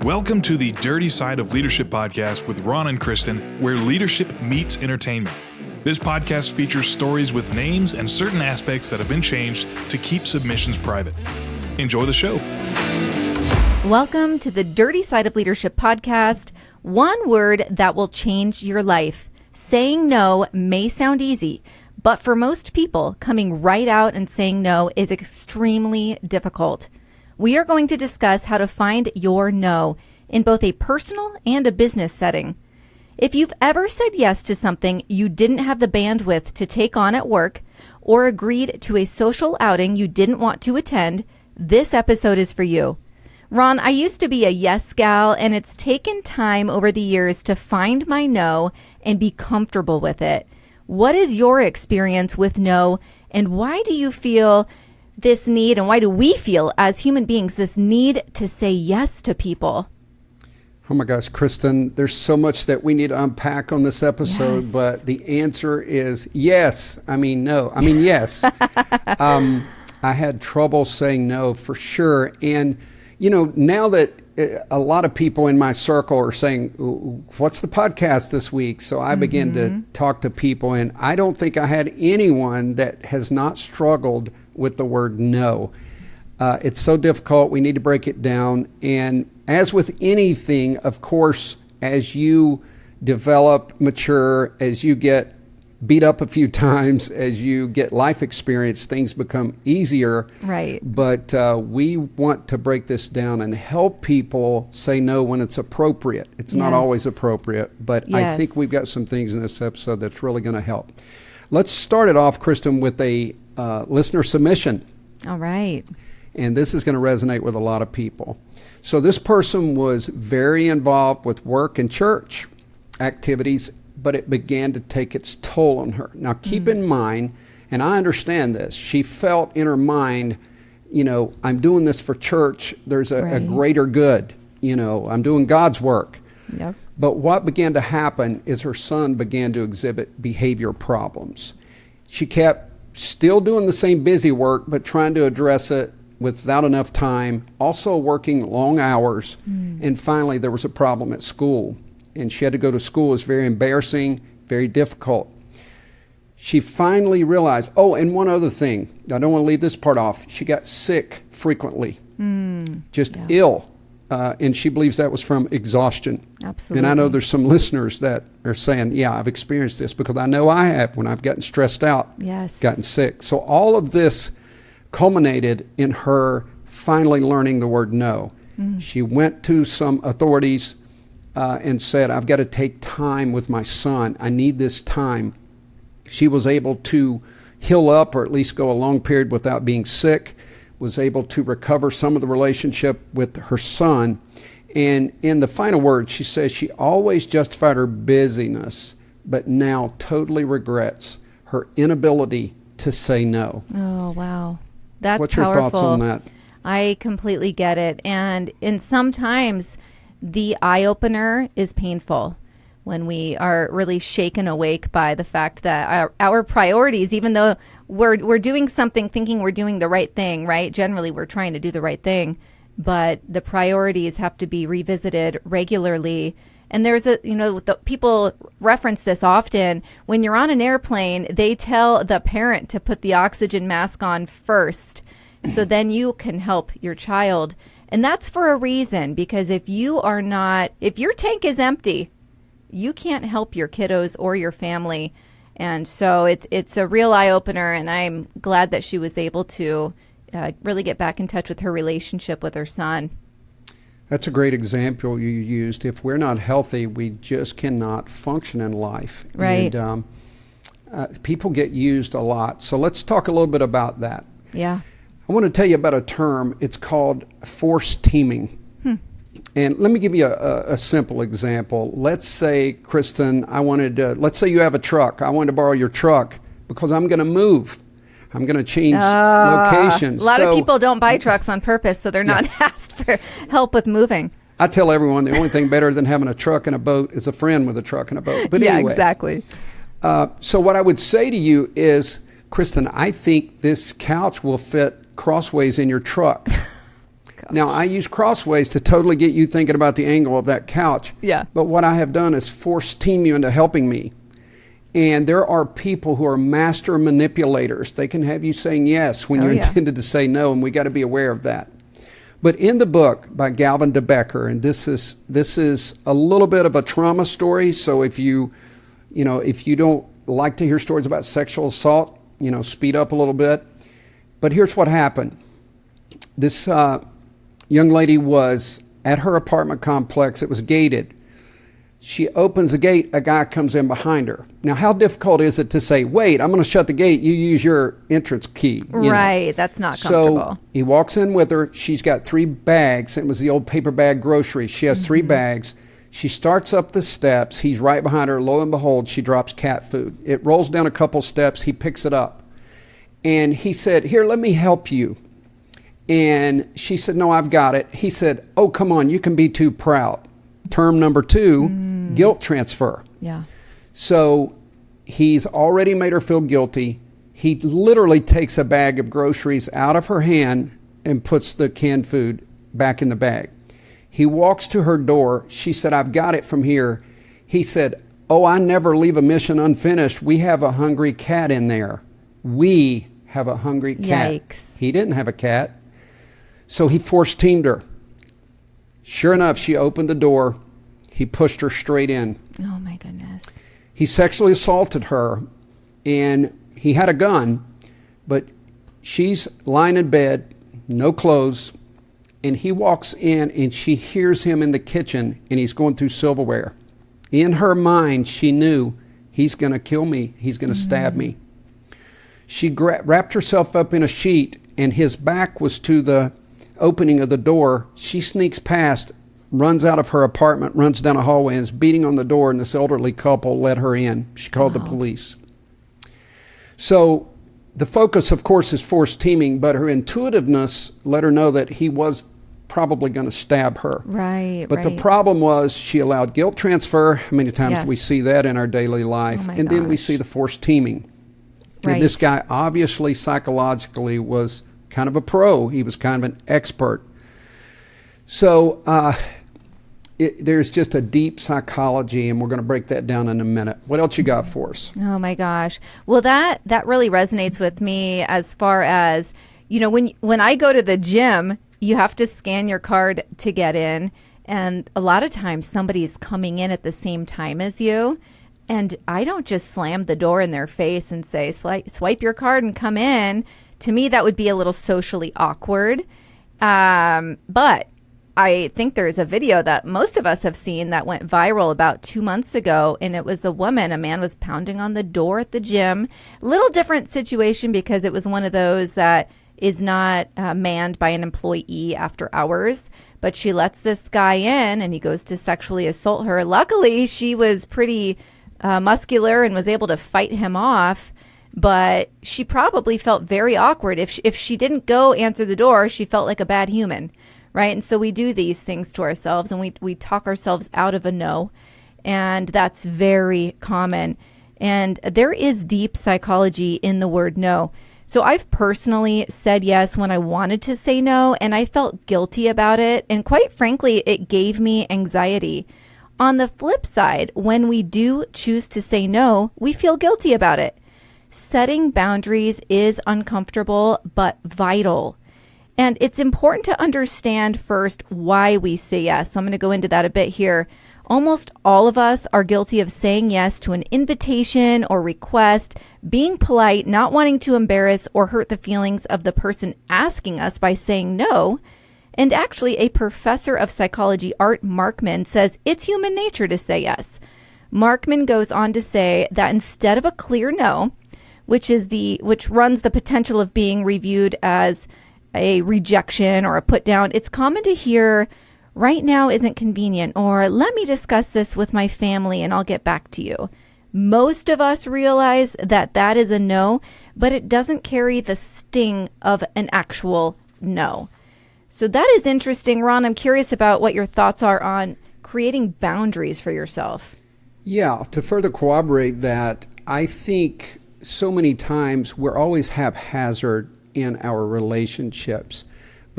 Welcome to the Dirty Side of Leadership podcast with Ron and Kirstin, where leadership meets entertainment. This podcast features stories with names and certain aspects that have been changed to keep submissions private. Enjoy the show. Welcome to the Dirty Side of Leadership podcast. One word that will change your life. Saying no may sound easy, but for most people, coming right out and saying no is extremely difficult. We are going to discuss how to find your no in both a personal and a business setting. If you've ever said yes to something you didn't have the bandwidth to take on at work or agreed to a social outing you didn't want to attend, this episode is for you. Ron, I used to be a yes gal, and it's taken time over the years to find my no and be comfortable with it. What is your experience with no, and why do you feel this need, and why do we feel as human beings this need to say yes to people? Oh my gosh, Kirstin, there's so much that we need to unpack on this episode, Yes. but the answer is yes. Yes. I had trouble saying no for sure. And, you know, now that a lot of people in my circle are saying, what's the podcast this week? So I began to talk to people, and I don't think I had anyone that has not struggled with the word no. It's so difficult. We need to break it down. And as with anything, of course, as you develop, mature, as you get beat up a few times, as you get life experience, things become easier. Right. But we want to break this down and help people say no when it's appropriate. It's not always appropriate, but I think we've got some things in this episode that's really going to help. Let's start it off, Kirstin, with a listener submission. All right. And this is going to resonate with a lot of people. So this person was very involved with work and church activities, but it began to take its toll on her. Now, keep in mind, and I understand this, she felt in her mind, you know, I'm doing this for church. There's a greater good. You know, I'm doing God's work. Yep. But what began to happen is her son began to exhibit behavior problems. She kept still doing the same busy work, but trying to address it without enough time, also working long hours. And finally, there was a problem at school. And she had to go to school. It was very embarrassing, very difficult. She finally realized, and one other thing, I don't want to leave this part off. She got sick frequently, ill. And she believes that was from exhaustion. Absolutely. And I know there's some listeners that are saying, yeah, I've experienced this, because I know I have when I've gotten stressed out, gotten sick. So all of this culminated in her finally learning the word no. She went to some authorities and said, I've got to take time with my son. I need this time. She was able to heal up, or at least go a long period without being sick, was able to recover some of the relationship with her son. And in the final words, she says she always justified her busyness, but now totally regrets her inability to say no. Oh, wow. That's What's powerful. your thoughts on that? I completely get it. And sometimes the eye-opener is painful when we are really shaken awake by the fact that our priorities, even though we're doing something thinking we're doing the right thing, right? Generally, we're trying to do the right thing, but the priorities have to be revisited regularly. And there's people reference this often. When you're on an airplane, they tell the parent to put the oxygen mask on first, so then you can help your child. And that's for a reason, because if your tank is empty, you can't help your kiddos or your family. And so it's a real eye-opener, and I'm glad that she was able to really get back in touch with her relationship with her son. That's a great example you used. If we're not healthy, we just cannot function in life. Right. And people get used a lot. So let's talk a little bit about that. Yeah. I want to tell you about a term. It's called force teaming. And let me give you a simple example. Let's say, Kirstin, let's say you have a truck. I wanted to borrow your truck because I'm going to move. I'm going to change locations. A lot of people don't buy trucks on purpose, so they're not asked for help with moving. I tell everyone the only thing better than having a truck and a boat is a friend with a truck and a boat. But anyway. Exactly. So what I would say to you is, Kirstin, I think this couch will fit crossways in your truck. Now, I use crossways to totally get you thinking about the angle of that couch. Yeah. But what I have done is force team you into helping me. And there are people who are master manipulators. They can have you saying yes when you're intended to say no, and we got to be aware of that. But in the book by Gavin de Becker, and this is a little bit of a trauma story. So if you don't like to hear stories about sexual assault, speed up a little bit. But here's what happened. This young lady was at her apartment complex. It was gated. She opens the gate. A guy comes in behind her. Now, how difficult is it to say, wait, I'm going to shut the gate. You use your entrance key. Right. That's not comfortable. So he walks in with her. She's got 3 bags. It was the old paper bag groceries. She has 3 bags. She starts up the steps. He's right behind her. Lo and behold, she drops cat food. It rolls down a couple steps. He picks it up. And he said, here, let me help you. And she said, no, I've got it. He said, oh, come on, you can be too proud. Term number 2, guilt transfer. Yeah. So he's already made her feel guilty. He literally takes a bag of groceries out of her hand and puts the canned food back in the bag. He walks to her door. She said, I've got it from here. He said, oh, I never leave a mission unfinished. We have a hungry cat in there. We have a hungry cat. Yikes. He didn't have a cat. So he forced teamed her. Sure enough, she opened the door. He pushed her straight in. Oh, my goodness. He sexually assaulted her, and he had a gun, but she's lying in bed, no clothes, and he walks in, and she hears him in the kitchen, and he's going through silverware. In her mind, she knew, he's going to kill me. He's going to stab me. She wrapped herself up in a sheet, and his back was to the opening of the door. She sneaks past, runs out of her apartment, runs down a hallway, and is beating on the door, and this elderly couple let her in. She called the police. So the focus, of course, is forced teaming, but her intuitiveness let her know that he was probably going to stab her. Right, But the problem was she allowed guilt transfer. How many times do we see that in our daily life? And then we see the forced teaming. Right. And this guy obviously psychologically was kind of a pro. He was kind of an expert. So there's just a deep psychology, and we're going to break that down in a minute. What else you got for us? Oh, my gosh. Well, that really resonates with me as far as, when I go to the gym, you have to scan your card to get in. And a lot of times somebody's coming in at the same time as you. And I don't just slam the door in their face and say, swipe your card and come in. To me, that would be a little socially awkward. But I think there's a video that most of us have seen that went viral about 2 months ago. And it was a man was pounding on the door at the gym. Little different situation because it was one of those that is not manned by an employee after hours. But she lets this guy in and he goes to sexually assault her. Luckily, she was pretty muscular and was able to fight him off, but she probably felt very awkward. If she didn't go answer the door, she felt like a bad human, right? And so we do these things to ourselves, and we talk ourselves out of a no, and that's very common. And there is deep psychology in the word no. So I've personally said yes when I wanted to say no, and I felt guilty about it, and quite frankly, it gave me anxiety. On the flip side, when we do choose to say no, we feel guilty about it. Setting boundaries is uncomfortable, but vital. And it's important to understand first why we say yes. So I'm going to go into that a bit here. Almost all of us are guilty of saying yes to an invitation or request, being polite, not wanting to embarrass or hurt the feelings of the person asking us by saying no. And actually, a professor of psychology, Art Markman, says it's human nature to say yes. Markman goes on to say that instead of a clear no, which runs the potential of being reviewed as a rejection or a put down, it's common to hear, right now isn't convenient, or let me discuss this with my family and I'll get back to you. Most of us realize that that is a no, but it doesn't carry the sting of an actual no. So that is interesting. Ron, I'm curious about what your thoughts are on creating boundaries for yourself. Yeah, to further corroborate that, I think so many times we're always haphazard in our relationships.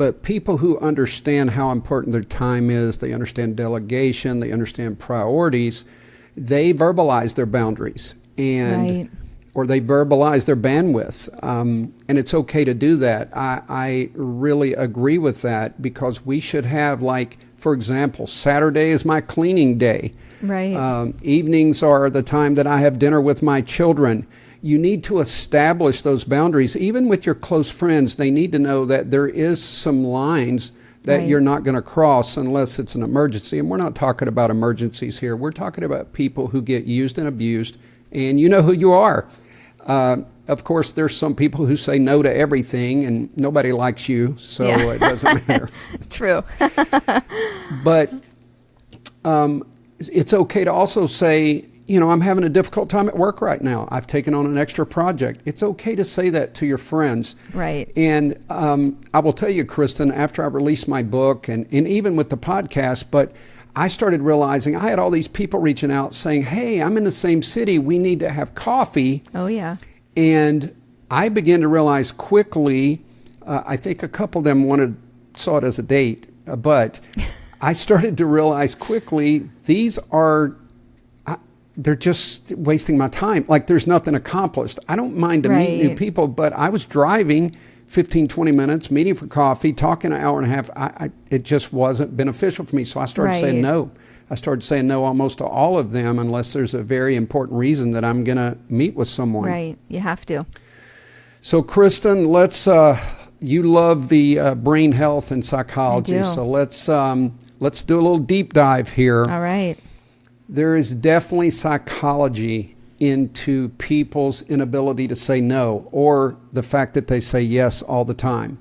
But people who understand how important their time is, they understand delegation, they understand priorities, they verbalize their boundaries or they verbalize their bandwidth. And it's okay to do that. I really agree with that, because we should have, like, for example, Saturday is my cleaning day. Right. Evenings are the time that I have dinner with my children. You need to establish those boundaries. Even with your close friends, they need to know that there is some lines that you're not going to cross unless it's an emergency. And we're not talking about emergencies here. We're talking about people who get used and abused, and you know who you are. Of course, there's some people who say no to everything, and nobody likes you, so it doesn't matter. True. But it's okay to also say, I'm having a difficult time at work right now. I've taken on an extra project. It's okay to say that to your friends. Right. And I will tell you, Kirstin, after I released my book and even with the podcast, but I started realizing I had all these people reaching out saying, hey, I'm in the same city. We need to have coffee. Oh, yeah. And I began to realize quickly, I think a couple of them saw it as a date, but I started to realize quickly they're just wasting my time. Like, there's nothing accomplished. I don't mind to meet new people, but I was driving 15, 20 minutes, meeting for coffee, talking an hour and a half. It just wasn't beneficial for me. So I started saying no. I started saying no almost to all of them, unless there's a very important reason that I'm going to meet with someone. Right. You have to. So, Kirstin, you love the brain health and psychology. I do. So let's do a little deep dive here. All right. There is definitely psychology into people's inability to say no, or the fact that they say yes all the time.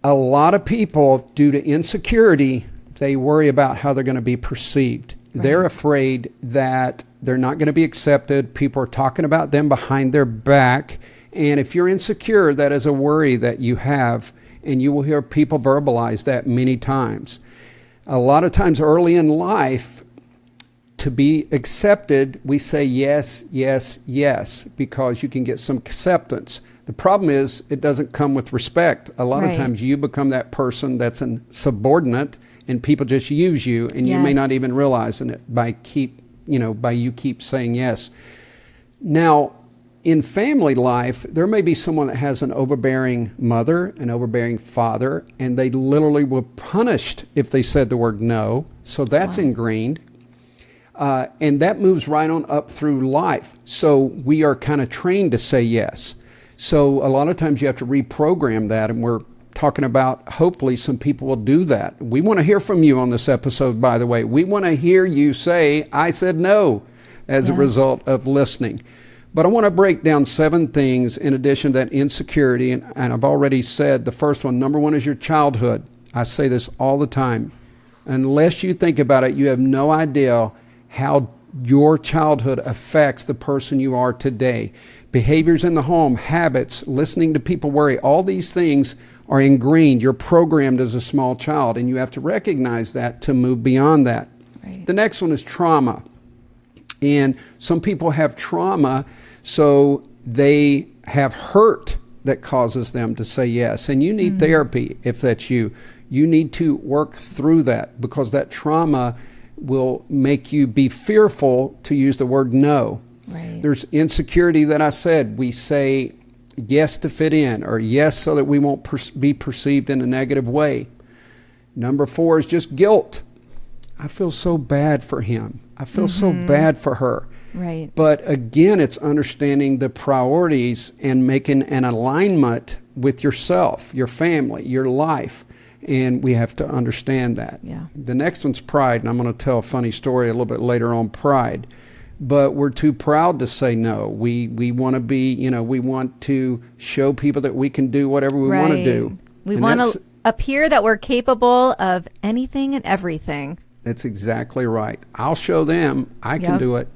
A lot of people, due to insecurity, they worry about how they're going to be perceived. Right. They're afraid that they're not going to be accepted. People are talking about them behind their back. And if you're insecure, that is a worry that you have, and you will hear people verbalize that many times. A lot of times early in life, to be accepted, we say yes, yes, yes, because you can get some acceptance. The problem is it doesn't come with respect. A lot of times you become that person that's a subordinate, and people just use you, and you may not even realize it by you keep saying yes. Now, in family life, there may be someone that has an overbearing mother, an overbearing father, and they literally were punished if they said the word no. So that's ingrained. And that moves right on up through life. So we are kind of trained to say yes. So a lot of times you have to reprogram that, and we're talking about hopefully some people will do that. We want to hear from you on this episode, by the way. We want to hear you say, I said no, as a result of listening. But I want to break down 7 things in addition to that insecurity. And I've already said the first one, number 1 is your childhood. I say this all the time. Unless you think about it, you have no idea how your childhood affects the person you are today. Behaviors in the home, habits, listening to people worry, all these things are ingrained. You're programmed as a small child, and you have to recognize that to move beyond that. Right. The next one is trauma. And some people have trauma, so they have hurt that causes them to say yes. And you need therapy if that's you. You need to work through that, because that trauma will make you be fearful to use the word no. Right. There's insecurity that I said. We say yes to fit in, or yes so that we won't be perceived in a negative way. Number 4 is just guilt. I feel so bad for him. I feel so bad for her. Right. But again, it's understanding the priorities and making an alignment with yourself, your family, your life. And we have to understand that. Yeah. The next one's pride, and I'm going to tell a funny story a little bit later on pride. But we're too proud to say no. We want to be, we want to show people that we can do whatever we want to do. We want to appear that we're capable of anything and everything. That's exactly right. I'll show them I can do it.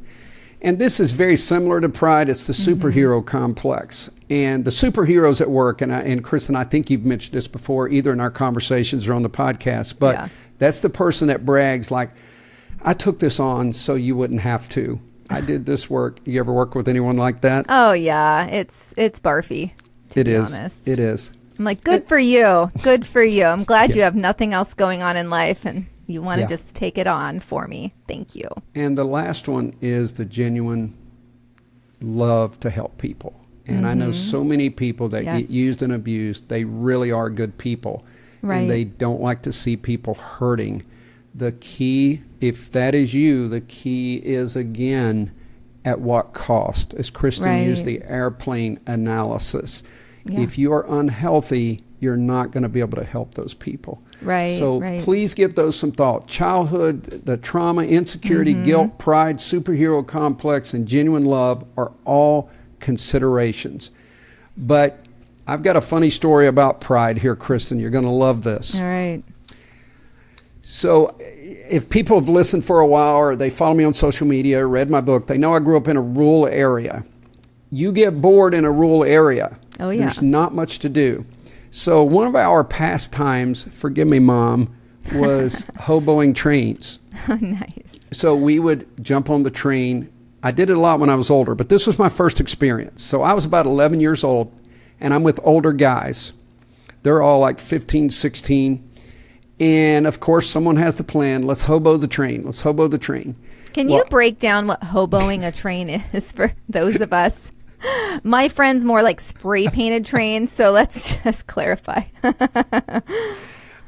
And this is very similar to pride. It's the superhero complex. And the superheroes at work, and Kirstin, I think you've mentioned this before, either in our conversations or on the podcast, but that's the person that brags like, I took this on so you wouldn't have to. I did this work. You ever work with anyone like that? Oh, yeah. It's barfy, to be honest. It is. I'm like, good for you. Good for you. I'm glad you have nothing else going on in life and you want to just take it on for me. Thank you. And the last one is the genuine love to help people. And I know so many people that get used and abused. They really are good people. Right. And they don't like to see people hurting. The key, if that is you, the key is, again, at what cost? As Kirstin used the airplane analysis. Yeah. If you are unhealthy, you're not going to be able to help those people. Right. So please give those some thought. Childhood, the trauma, insecurity, guilt, pride, superhero complex, and genuine love are all considerations. But I've got a funny story about pride here, Kirstin. You're going to love this. All right. So if people have listened for a while or they follow me on social media or read my book, they know I grew up in a rural area. You get bored in a rural area. Oh, yeah. There's not much to do. So one of our pastimes, forgive me, Mom, was hoboing trains. Oh, nice. So we would jump on the train. I did it a lot when I was older, but this was my first experience. So I was about 11 years old, and I'm with older guys. They're all like 15, 16. And, of course, someone has the plan. Let's hobo the train. Let's hobo the train. Can you break down what hoboing a train is for those of us? My friend's more like spray painted trains, so let's just clarify.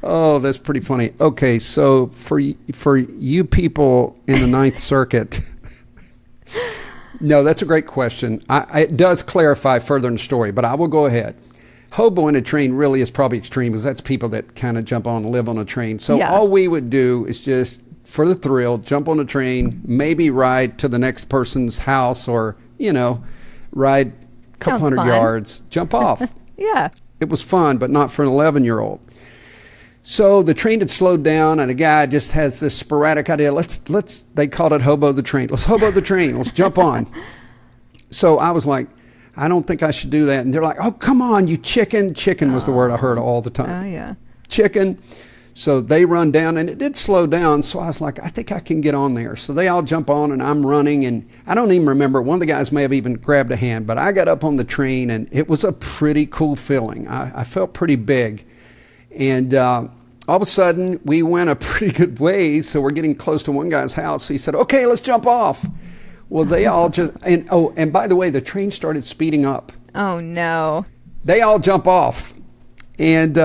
Oh, that's pretty funny. Okay, so for you people in the Ninth Circuit, no, that's a great question. It does clarify further in the story, but I will go ahead. Hobo in a train really is probably extreme because that's people that kind of jump on and live on a train. So all we would do is just, for the thrill, jump on a train, maybe ride to the next person's house or, ride a couple hundred yards, jump off. Yeah. It was fun, but not for an 11-year-old. So the train had slowed down, and a guy just has this sporadic idea. They called it hobo the train. Let's hobo the train. Let's jump on. So I was like, I don't think I should do that. And they're like, oh, come on, you chicken. Chicken was the word I heard all the time. Oh, yeah. Chicken. So they run down, and it did slow down. So I was like, I think I can get on there. So they all jump on, and I'm running. And I don't even remember. One of the guys may have even grabbed a hand. But I got up on the train, and it was a pretty cool feeling. I felt pretty big. And all of a sudden, we went a pretty good ways. So we're getting close to one guy's house. So he said, okay, let's jump off. Well, they all just, and by the way, the train started speeding up. Oh, no. They all jump off. And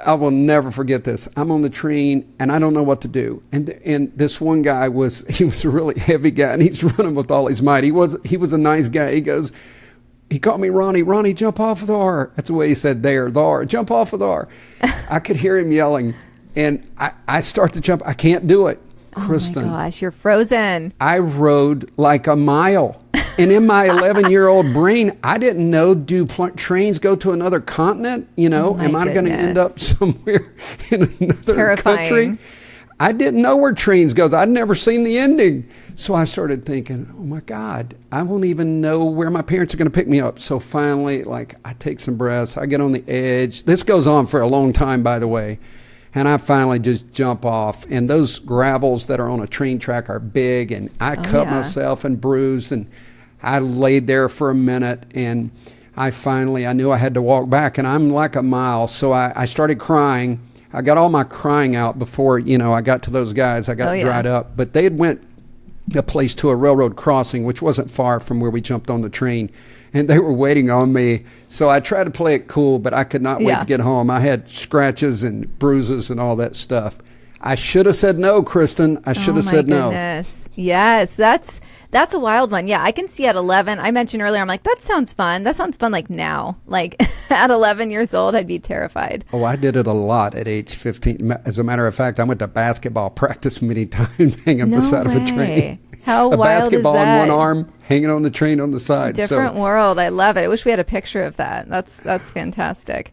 I will never forget this. I'm on the train, and I don't know what to do. And this one guy he was a really heavy guy, and he's running with all his might. He was a nice guy. He called me Ronnie. Ronnie, jump off of the R. That's the way he said there, the R. Jump off of the R. I could hear him yelling, and I start to jump. I can't do it. Kirstin, oh my gosh, you're frozen. I rode like a mile. And in my 11-year-old brain, I didn't know, do trains go to another continent? Am I going to end up somewhere in another country? I didn't know where trains goes. I'd never seen the ending. So I started thinking, oh my God, I won't even know where my parents are going to pick me up. So finally, I take some breaths. I get on the edge. This goes on for a long time, by the way. And I finally just jump off. And those gravels that are on a train track are big. And I cut myself and bruised. And I laid there for a minute. And I knew I had to walk back. And I'm like a mile. So I started crying. I got all my crying out before, I got to those guys. I got dried up. But they had went a place to a railroad crossing, which wasn't far from where we jumped on the train. And they were waiting on me. So I tried to play it cool, but I could not wait to get home. I had scratches and bruises and all that stuff. I should have said no, Kirstin. I should have said no. Yes, that's a wild one. Yeah, I can see at 11. I mentioned earlier, I'm like, that sounds fun. That sounds fun like now. Like at 11 years old, I'd be terrified. Oh, I did it a lot at age 15. As a matter of fact, I went to basketball practice many times hanging beside of a train. How wild is that? A basketball in one arm, hanging on the train on the side. Different world. I love it. I wish we had a picture of that. That's fantastic.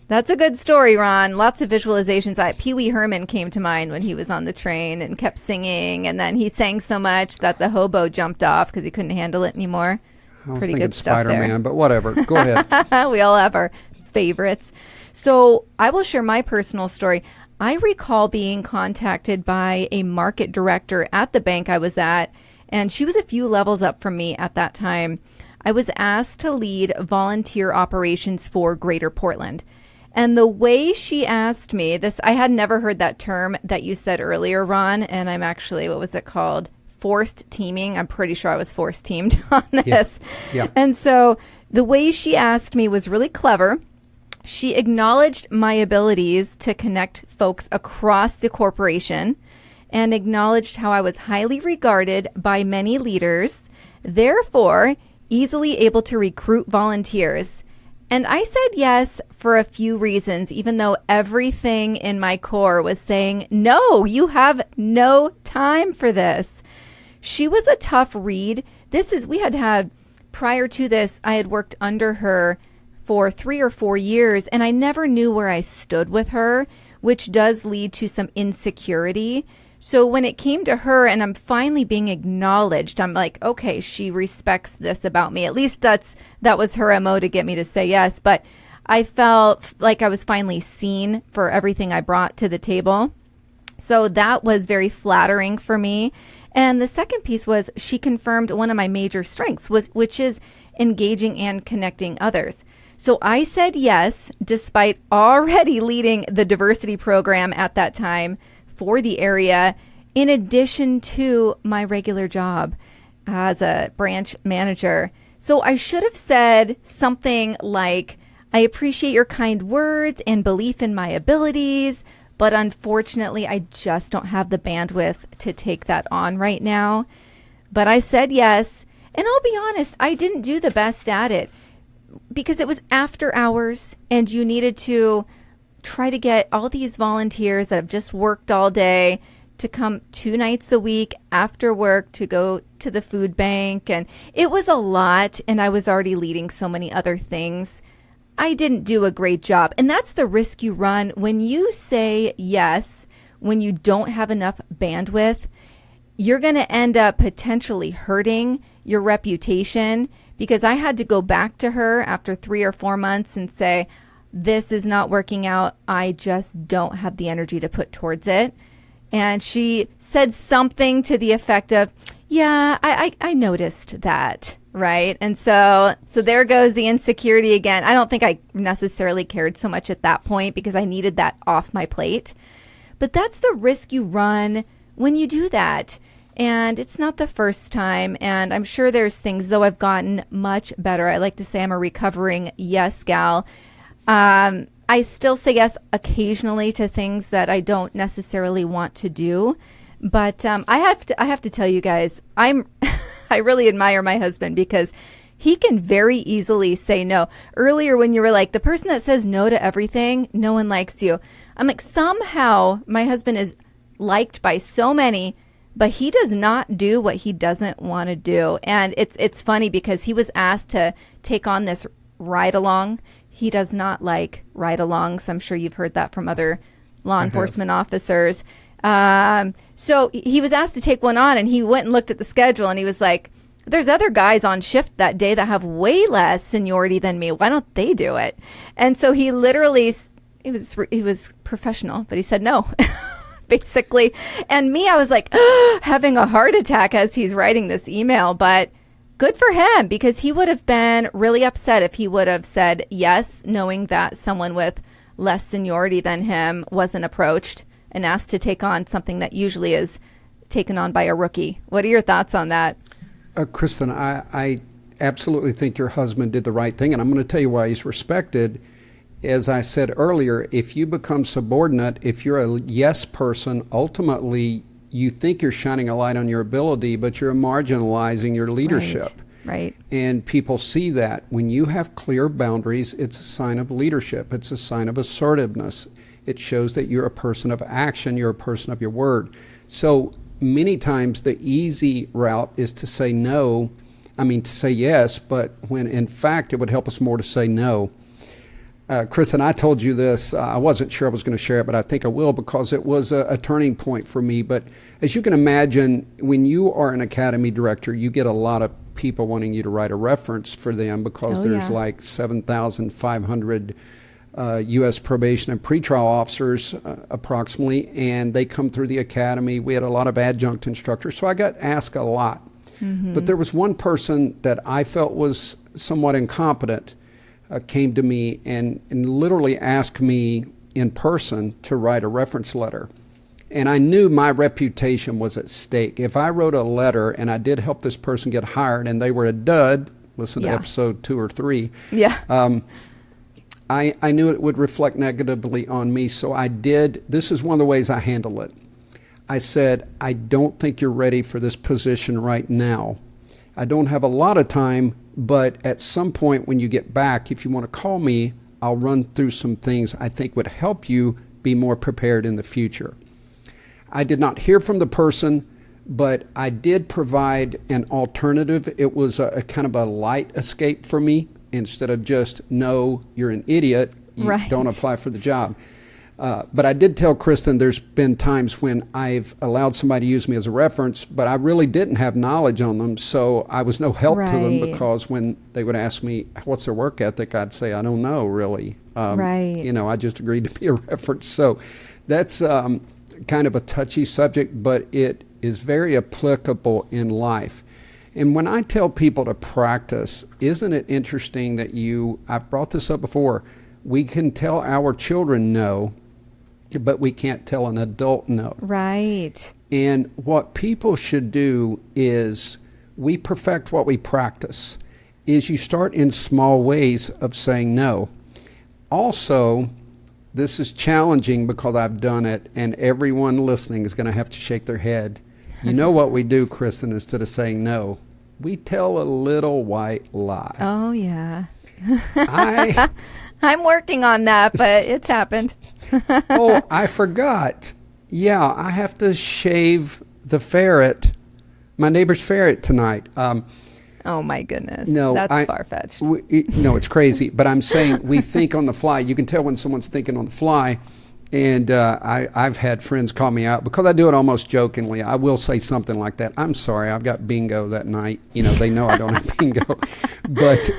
That's a good story, Ron. Lots of visualizations. Pee Wee Herman came to mind when he was on the train and kept singing. And then he sang so much that the hobo jumped off because he couldn't handle it anymore. I was thinking Spider-Man, but whatever. Go ahead. We all have our favorites. So I will share my personal story. I recall being contacted by a market director at the bank I was at, and she was a few levels up from me at that time. I was asked to lead volunteer operations for Greater Portland. And the way she asked me, this, I had never heard that term that you said earlier, Ron, and I'm actually, what was it called? Forced teaming. I'm pretty sure I was forced teamed on this. Yeah. And so the way she asked me was really clever. She acknowledged my abilities to connect folks across the corporation and acknowledged how I was highly regarded by many leaders, therefore easily able to recruit volunteers. And I said yes for a few reasons, even though everything in my core was saying, no, you have no time for this. She was a tough read. We had had, prior to this, I had worked under her for 3 or 4 years, and I never knew where I stood with her, which does lead to some insecurity. So when it came to her and I'm finally being acknowledged, I'm like, okay, she respects this about me. At least that was her MO to get me to say yes. But I felt like I was finally seen for everything I brought to the table. So that was very flattering for me. And the second piece was she confirmed one of my major strengths, which is engaging and connecting others. So I said yes, despite already leading the diversity program at that time for the area, in addition to my regular job as a branch manager. So I should have said something like, I appreciate your kind words and belief in my abilities, but unfortunately, I just don't have the bandwidth to take that on right now. But I said yes, and I'll be honest, I didn't do the best at it because it was after hours and you needed to try to get all these volunteers that have just worked all day to come 2 nights a week after work to go to the food bank. And it was a lot, and I was already leading so many other things. I didn't do a great job. And that's the risk you run when you say yes, when you don't have enough bandwidth. You're going to end up potentially hurting your reputation, because I had to go back to her after 3 or 4 months and say, this is not working out. I just don't have the energy to put towards it. And she said something to the effect of, yeah, I noticed that, right? And so there goes the insecurity again. I don't think I necessarily cared so much at that point because I needed that off my plate. But that's the risk you run when you do that. And it's not the first time. And I'm sure there's things, though I've gotten much better. I like to say I'm a recovering yes gal. I still say yes occasionally to things that I don't necessarily want to do. But I have to tell you guys, I really admire my husband because he can very easily say no. Earlier when you were like, the person that says no to everything, no one likes you. I'm like, somehow my husband is liked by so many, but he does not do what he doesn't want to do. And it's funny because he was asked to take on this ride along. He does not like ride-alongs. I'm sure you've heard that from other law enforcement officers. So he was asked to take one on, and he went and looked at the schedule, and he was like, there's other guys on shift that day that have way less seniority than me. Why don't they do it? And so he literally, he was professional, but he said no, basically. And me, I was like having a heart attack as he's writing this email, but good for him, because he would have been really upset if he would have said yes, knowing that someone with less seniority than him wasn't approached and asked to take on something that usually is taken on by a rookie. What are your thoughts on that? Kirstin, I absolutely think your husband did the right thing, and I'm going to tell you why he's respected. As I said earlier, if you become subordinate, if you're a yes person, ultimately you think you're shining a light on your ability, but you're marginalizing your leadership. Right. And people see that. When you have clear boundaries, it's a sign of leadership. It's a sign of assertiveness. It shows that you're a person of action. You're a person of your word. So many times the easy route is to say no. To say yes, but when in fact it would help us more to say no. Kirstin, I told you this. I wasn't sure I was going to share it, but I think I will because it was a turning point for me. But as you can imagine, when you are an academy director, you get a lot of people wanting you to write a reference for them because there's like 7,500 U.S. probation and pretrial officers approximately, and they come through the academy. We had a lot of adjunct instructors, so I got asked a lot. But there was one person that I felt was somewhat incompetent, came to me and literally asked me in person to write a reference letter. And I knew my reputation was at stake. If I wrote a letter and I did help this person get hired and they were a dud, listen to episode 2 or 3. Yeah. I knew it would reflect negatively on me, so I did. This is one of the ways I handle it. I said, I don't think you're ready for this position right now. I don't have a lot of time, but at some point when you get back, if you want to call me, I'll run through some things I think would help you be more prepared in the future. I did not hear from the person, but I did provide an alternative. It was a kind of a light escape for me. Instead of just, no, you're an idiot, you don't apply for the job. But I did tell Kirstin there's been times when I've allowed somebody to use me as a reference, but I really didn't have knowledge on them, so I was no help to them, because when they would ask me, what's their work ethic, I'd say, I don't know, really. I just agreed to be a reference. So that's kind of a touchy subject, but it is very applicable in life. And when I tell people to practice, isn't it interesting that I've brought this up before, we can tell our children no, but we can't tell an adult no. Right. And what people should do is, we perfect what we practice, is you start in small ways of saying no. Also, this is challenging because I've done it, and everyone listening is going to have to shake their head. You know what we do, Kirstin, instead of saying no? We tell a little white lie. Oh, yeah. I'm working on that, but it's happened. Oh, I forgot. Yeah, I have to shave the ferret, my neighbor's ferret tonight. Oh, my goodness. No, that's far-fetched. No, it's crazy. But I'm saying we think on the fly. You can tell when someone's thinking on the fly. And I've had friends call me out because I do it almost jokingly. I will say something like that. I'm sorry, I've got bingo that night. They know I don't have bingo. But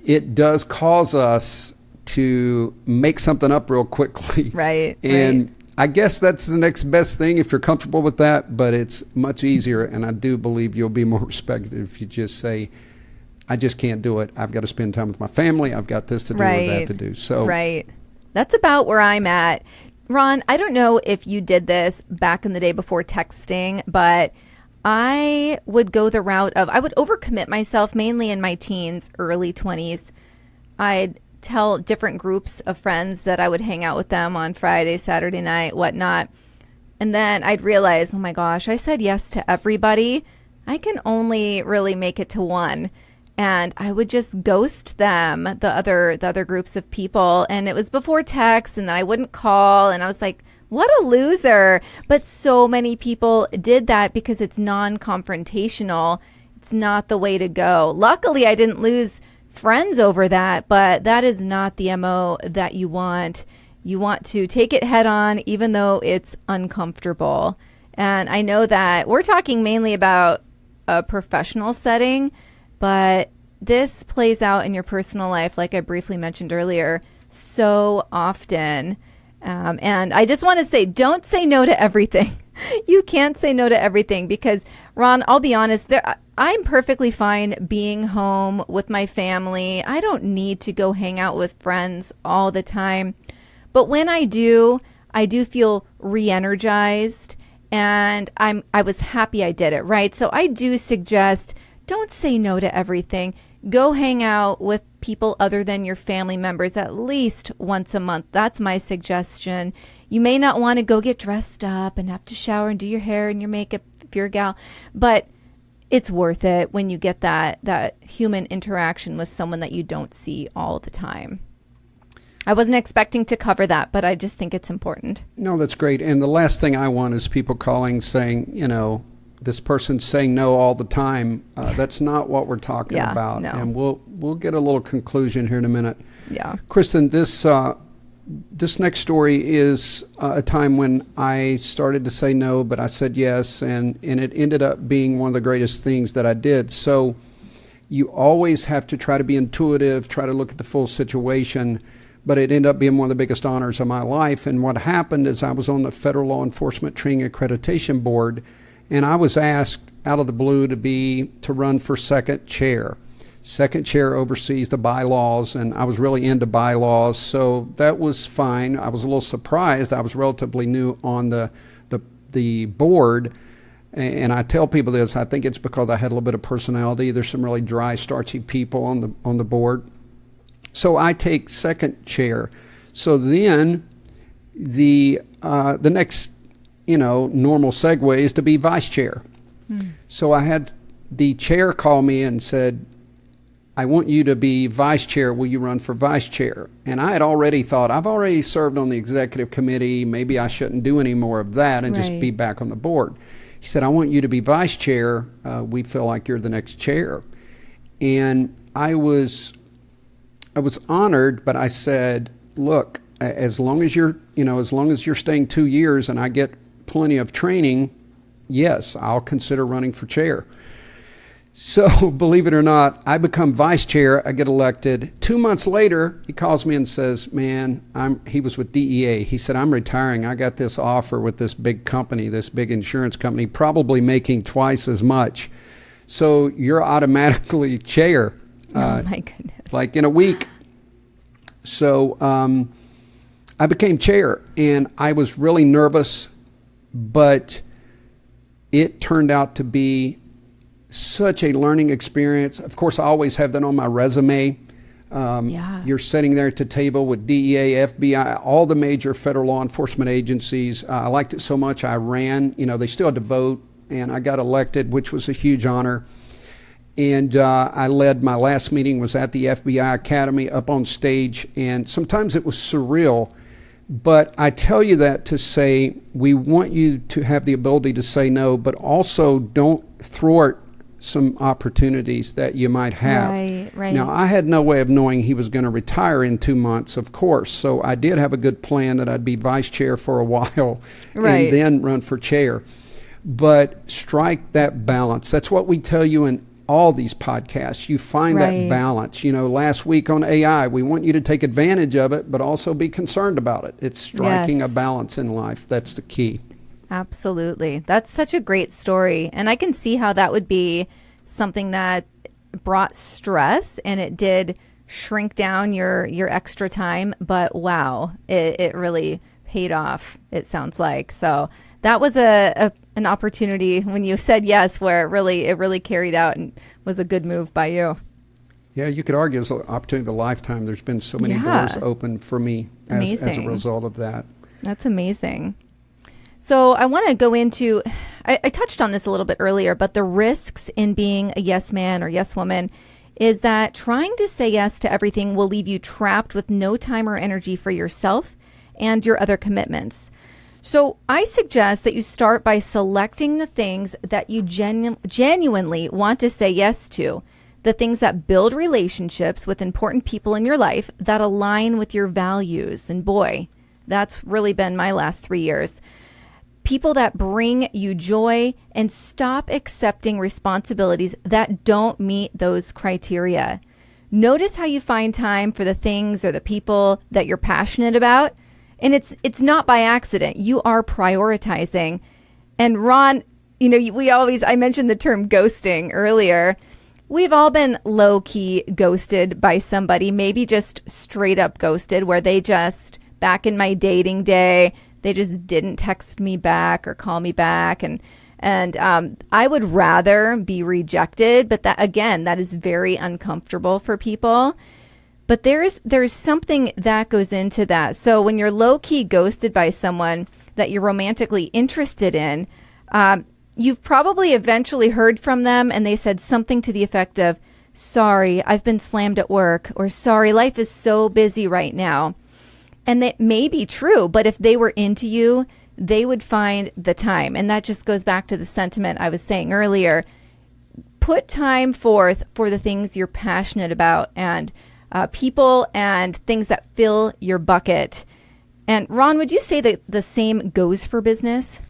it does cause us to make something up real quickly. Right. And I guess that's the next best thing if you're comfortable with that. But it's much easier. And I do believe you'll be more respected if you just say, I just can't do it. I've got to spend time with my family. I've got this to do or that to do. So. Right. That's about where I'm at. Ron, I don't know if you did this back in the day before texting, but I would go the route of, I would overcommit myself mainly in my teens, early 20s. I'd tell different groups of friends that I would hang out with them on Friday, Saturday night, whatnot. And then I'd realize, oh my gosh, I said yes to everybody. I can only really make it to one. And I would just ghost them, the other groups of people. And it was before text, and then I wouldn't call. And I was like, what a loser. But so many people did that because it's non-confrontational. It's not the way to go. Luckily, I didn't lose friends over that, but that is not the MO that you want. You want to take it head on, even though it's uncomfortable. And I know that we're talking mainly about a professional setting, but this plays out in your personal life, like I briefly mentioned earlier, so often. And I just want to say, don't say no to everything. You can't say no to everything because, Ron, I'll be honest, I'm perfectly fine being home with my family. I don't need to go hang out with friends all the time. But when I do feel re-energized, and I was happy I did it, right? So I do suggest, don't say no to everything. Go hang out with people other than your family members at least once a month. That's my suggestion. You may not want to go get dressed up and have to shower and do your hair and your makeup if you're a gal, but it's worth it when you get that human interaction with someone that you don't see all the time. I wasn't expecting to cover that, but I just think it's important. No, that's great. And the last thing I want is people calling saying, this person's saying no all the time. That's not what we're talking about. No. And we'll get a little conclusion here in a minute. Yeah. Kirstin, this next story is a time when I started to say no, but I said yes, and it ended up being one of the greatest things that I did. So you always have to try to be intuitive, try to look at the full situation, but it ended up being one of the biggest honors of my life. And what happened is I was on the Federal Law Enforcement Training Accreditation Board, And I was asked out of the blue to run for second chair. Second chair oversees the bylaws, and I was really into bylaws, so that was fine. I was a little surprised. I was relatively new on the board, and I tell people this. I think it's because I had a little bit of personality. There's some really dry, starchy people on the board, so I take second chair. So then the next normal segue is to be vice chair. So I had the chair call me and said, I want you to be vice chair. Will you run for vice chair? And I had already thought, I've already served on the executive committee. Maybe I shouldn't do any more of that and just be back on the board. He said, I want you to be vice chair. We feel like you're the next chair. And I was honored, but I said, look, as long as you're staying 2 years and I get plenty of training, yes, I'll consider running for chair. So believe it or not, I become vice chair. I get elected. 2 months later, he calls me and says, man, he was with DEA. He said, I'm retiring. I got this offer with this big company, this big insurance company, probably making twice as much. So you're automatically chair. Oh my goodness. Like in a week. So I became chair, and I was really nervous, but it turned out to be such a learning experience. Of course, I always have that on my resume. You're sitting there at the table with DEA, FBI, all the major federal law enforcement agencies. I liked it so much I ran. They still had to vote, and I got elected, which was a huge honor. And I led my last meeting was at the FBI Academy up on stage, and sometimes it was surreal. But I tell you that to say we want you to have the ability to say no, but also don't thwart some opportunities that you might have. Right. Now, I had no way of knowing he was going to retire in 2 months, of course. So I did have a good plan that I'd be vice chair for a while and then run for chair. But strike that balance. That's what we tell you in all these podcasts. You find that balance. Last week on AI, we want you to take advantage of it, but also be concerned about it. It's striking a balance in life. That's the key. Absolutely. That's such a great story. And I can see how that would be something that brought stress, and it did shrink down your extra time. But wow, it really paid off, it sounds like. So that was an opportunity when you said yes, where it really carried out and was a good move by you. Yeah, you could argue it's an opportunity of a lifetime. There's been so many doors open for me as a result of that. That's amazing. So I want to go into, I touched on this a little bit earlier, but the risks in being a yes man or yes woman is that trying to say yes to everything will leave you trapped with no time or energy for yourself and your other commitments. So I suggest that you start by selecting the things that you genuinely want to say yes to, the things that build relationships with important people in your life that align with your values. And boy, that's really been my last 3 years. People that bring you joy, and stop accepting responsibilities that don't meet those criteria. Notice how you find time for the things or the people that you're passionate about. And it's not by accident. You are prioritizing. And Ron, I mentioned the term ghosting earlier. We've all been low-key ghosted by somebody, maybe just straight up ghosted, where they just, back in my dating day, they just didn't text me back or call me back. And I would rather be rejected. But that is very uncomfortable for people. But there's something that goes into that. So when you're low-key ghosted by someone that you're romantically interested in, you've probably eventually heard from them and they said something to the effect of, sorry, I've been slammed at work, or sorry, life is so busy right now. And that may be true, but if they were into you, they would find the time. And that just goes back to the sentiment I was saying earlier. Put time forth for the things you're passionate about, and people and things that fill your bucket. And Ron, would you say that the same goes for business?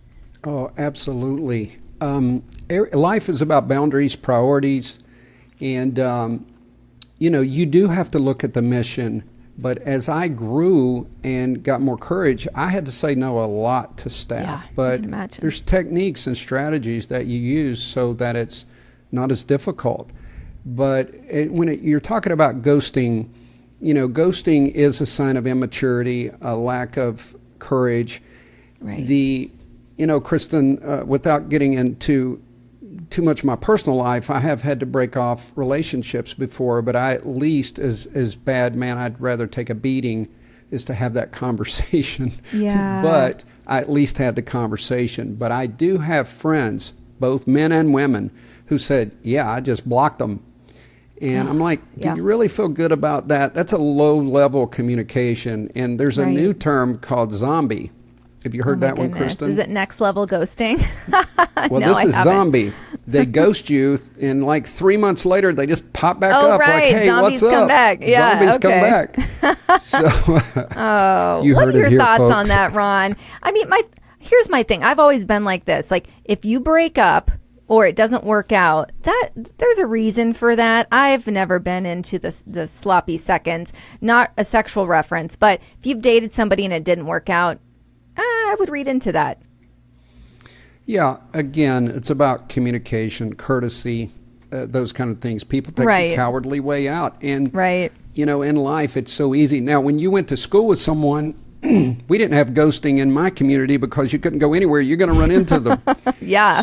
Oh, absolutely. Life is about boundaries, priorities, and you do have to look at the mission. But as I grew and got more courage, I had to say no a lot to staff. But there's techniques and strategies that you use so that it's not as difficult. But you're talking about ghosting, ghosting is a sign of immaturity, a lack of courage. Right. Kirstin, without getting into too much of my personal life, I have had to break off relationships before, but I at least, as bad, man, I'd rather take a beating is to have that conversation. Yeah. But I at least had the conversation. But I do have friends, both men and women, who said, yeah, I just blocked them. And I'm like, do you really feel good about that? That's a low-level communication. And there's a new term called zombie. Have you heard that one, Kirstin? Is it next level ghosting? Well, no, this is zombie. They ghost you, and like 3 months later, they just pop back up. Right. Like, hey, Zombies what's come up? back. Yeah, Zombies come back. So, what are your thoughts on that, Ron? I mean, here's my thing. I've always been like this. Like, if you break up or it doesn't work out, there's a reason for that. I've never been into the sloppy seconds, not a sexual reference, but if you've dated somebody and it didn't work out, I would read into that. Yeah, again, it's about communication, courtesy, those kind of things. People take the cowardly way out. And, in life, it's so easy. Now, when you went to school with someone, we didn't have ghosting in my community because you couldn't go anywhere. You're going to run into them.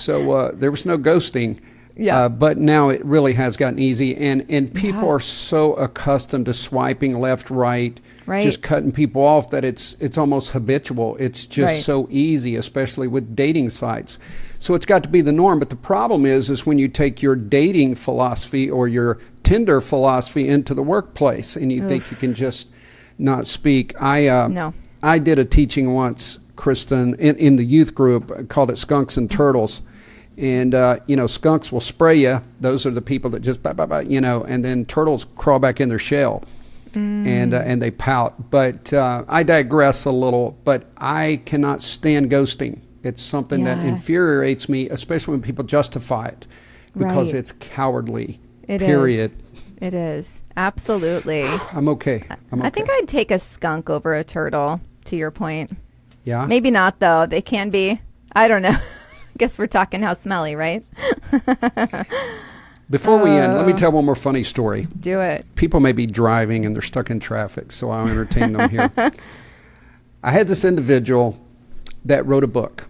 So there was no ghosting. But now it really has gotten easy. And people are so accustomed to swiping left, right, just cutting people off that it's almost habitual. It's just so easy, especially with dating sites. So it's got to be the norm. But the problem is when you take your dating philosophy or your Tinder philosophy into the workplace and you think you can just not speak. I did a teaching once, Kirstin, in the youth group. I called it Skunks and Turtles. And, skunks will spray you. Those are the people that just, and then turtles crawl back in their shell and they pout. But I digress a little, but I cannot stand ghosting. It's something that infuriates me, especially when people justify it because it's cowardly, period. It is. Absolutely. I'm okay. I think I'd take a skunk over a turtle, to your point. Yeah? Maybe not, though. They can be. I don't know. Guess we're talking how smelly, right? Before we end, let me tell one more funny story. Do it. People may be driving and they're stuck in traffic, so I'll entertain them here. I had this individual that wrote a book,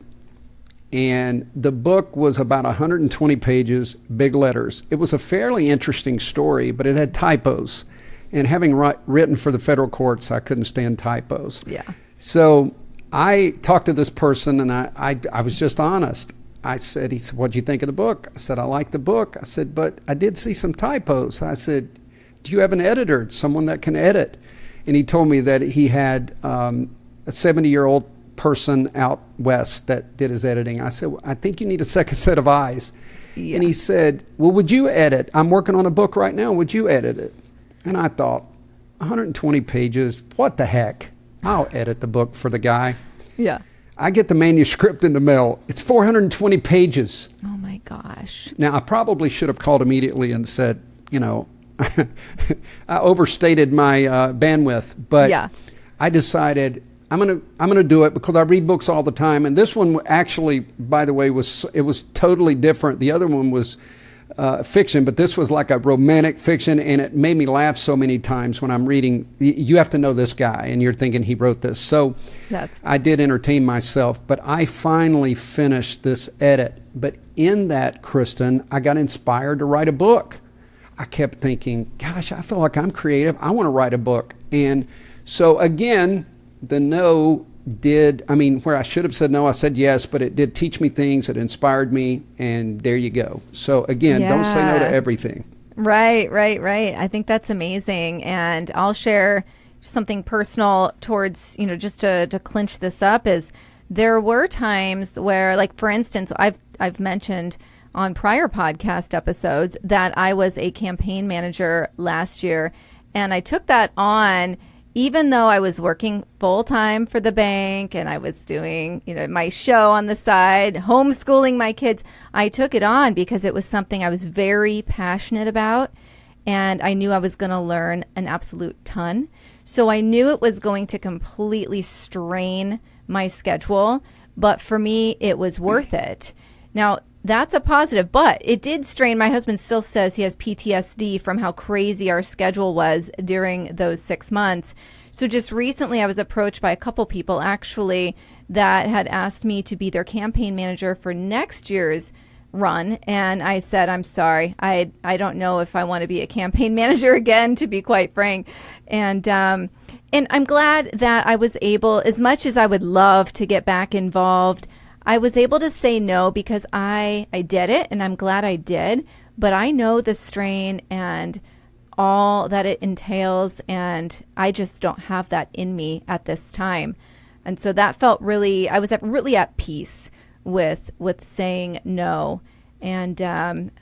and the book was about 120 pages, big letters. It was a fairly interesting story, but it had typos. And having written for the federal courts, I couldn't stand typos. Yeah. So I talked to this person, and I was just honest. He said, what'd you think of the book? I said, I like the book. I said, but I did see some typos. I said, do you have an editor, someone that can edit? And he told me that he had a 70-year-old person out west that did his editing. I said, well, I think you need a second set of eyes. Yeah. And he said, well, would you edit? I'm working on a book right now. Would you edit it? And I thought, 120 pages, what the heck? I'll edit the book for the guy. Yeah. I get the manuscript in the mail. It's 420 pages. Oh, my gosh. Now, I probably should have called immediately and said, I overstated my bandwidth. But I decided I'm gonna do it because I read books all the time. And this one actually, by the way, was totally different. The other one was fiction, but this was like a romantic fiction, and it made me laugh so many times when I'm reading. You have to know this guy, and you're thinking he wrote this. So I did entertain myself, but I finally finished this edit. But in that, Kirstin, I got inspired to write a book. I kept thinking, gosh, I feel like I'm creative. I want to write a book. And so again, the no where I should have said no, I said yes, but it did teach me things. It inspired me, and there you go. So again, don't say no to everything. Right. I think that's amazing. And I'll share something personal towards, just to clinch this up is there were times where, like, for instance, I've mentioned on prior podcast episodes that I was a campaign manager last year, and I took that on even though I was working full time for the bank and I was doing, my show on the side, homeschooling my kids. I took it on because it was something I was very passionate about. and I knew I was going to learn an absolute ton. So I knew it was going to completely strain my schedule, but for me, it was worth it. Now, that's a positive, but it did strain. My husband still says he has PTSD from how crazy our schedule was during those 6 months. So just recently, I was approached by a couple people actually that had asked me to be their campaign manager for next year's run. And I said, I'm sorry, I don't know if I want to be a campaign manager again, to be quite frank. And I'm glad that I was able, as much as I would love to get back involved, I was able to say no because I did it, and I'm glad I did. But I know the strain and all that it entails, and I just don't have that in me at this time. And so that felt really, I was really at peace with saying no. And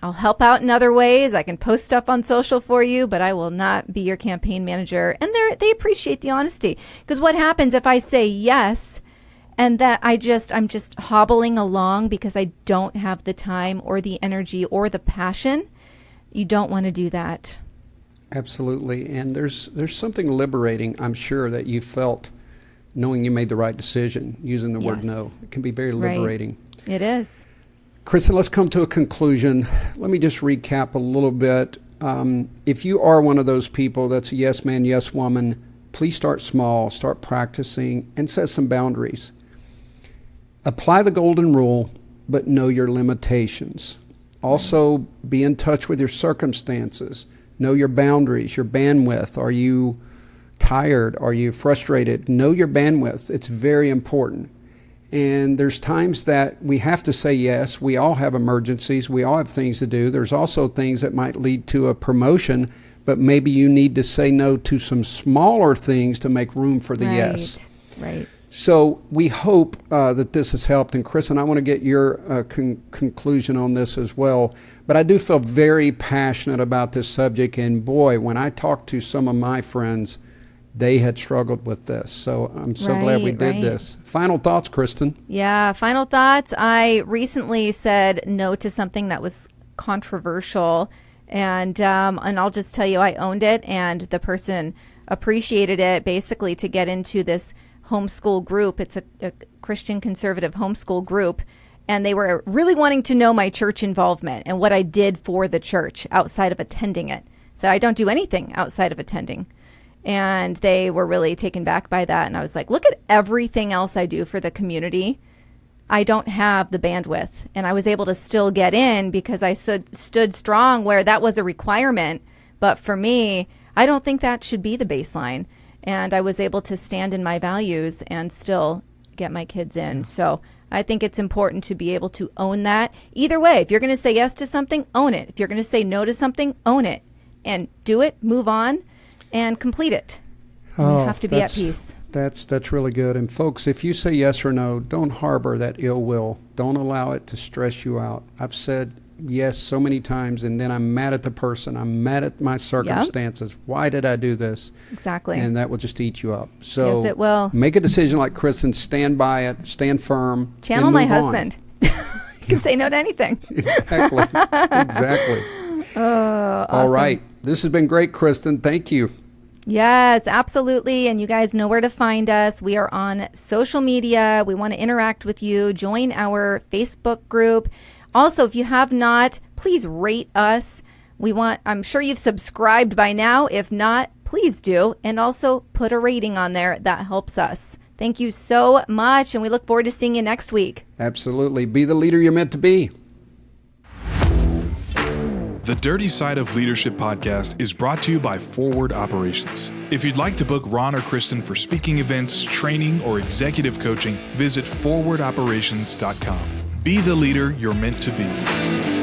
I'll help out in other ways. I can post stuff on social for you, but I will not be your campaign manager. And they appreciate the honesty, because what happens if I say yes and that I'm just hobbling along because I don't have the time or the energy or the passion? You don't want to do that. Absolutely. And there's something liberating, I'm sure, that you felt knowing you made the right decision, using the word no. It can be very liberating. Right. It is. Kirstin, let's come to a conclusion. Let me just recap a little bit. If you are one of those people that's a yes man, yes woman, please start small, start practicing, and set some boundaries. Apply the golden rule, but know your limitations. Also, be in touch with your circumstances. Know your boundaries, your bandwidth. Are you tired? Are you frustrated? Know your bandwidth. It's very important. And there's times that we have to say yes. We all have emergencies. We all have things to do. There's also things that might lead to a promotion, but maybe you need to say no to some smaller things to make room for the yes. Right. So we hope that this has helped. And Kirstin, I want to get your conclusion on this as well. But I do feel very passionate about this subject. And boy, when I talk to some of my friends, they had struggled with this. So I'm so glad we did this. Final thoughts, Kirstin? Yeah, final thoughts. I recently said no to something that was controversial. And I'll just tell you, I owned it. And the person appreciated it, basically, to get into this homeschool group. It's a Christian conservative homeschool group. And they were really wanting to know my church involvement and what I did for the church outside of attending it. So I don't do anything outside of attending. And they were really taken back by that. And I was like, look at everything else I do for the community. I don't have the bandwidth. And I was able to still get in because I stood strong where that was a requirement. But for me, I don't think that should be the baseline. And I was able to stand in my values and still get my kids in. So I think it's important to be able to own that. Either way, if you're going to say yes to something, own it. If you're going to say no to something, own it. And do it, move on, and complete it. And you have to be at peace. That's really good. And folks, if you say yes or no, don't harbor that ill will. Don't allow it to stress you out. I've said yes so many times, and then I'm mad at the person. I'm mad at my circumstances. Yep. Why did I do this? Exactly. And that will just eat you up. So yes, it will. Make a decision like Kirstin. Stand by it. Stand firm. Channel my husband. You can say no to anything. Exactly. Exactly. Awesome. All right. This has been great, Kirstin. Thank you. Yes, absolutely. And you guys know where to find us. We are on social media. We want to interact with you. Join our Facebook group. Also, if you have not, please rate us. I'm sure you've subscribed by now. If not, please do. And also put a rating on there. That helps us. Thank you so much. And we look forward to seeing you next week. Absolutely. Be the leader you're meant to be. The Dirty Side of Leadership podcast is brought to you by Forward Operations. If you'd like to book Ron or Kirstin for speaking events, training, or executive coaching, visit forwardoperations.com. Be the leader you're meant to be.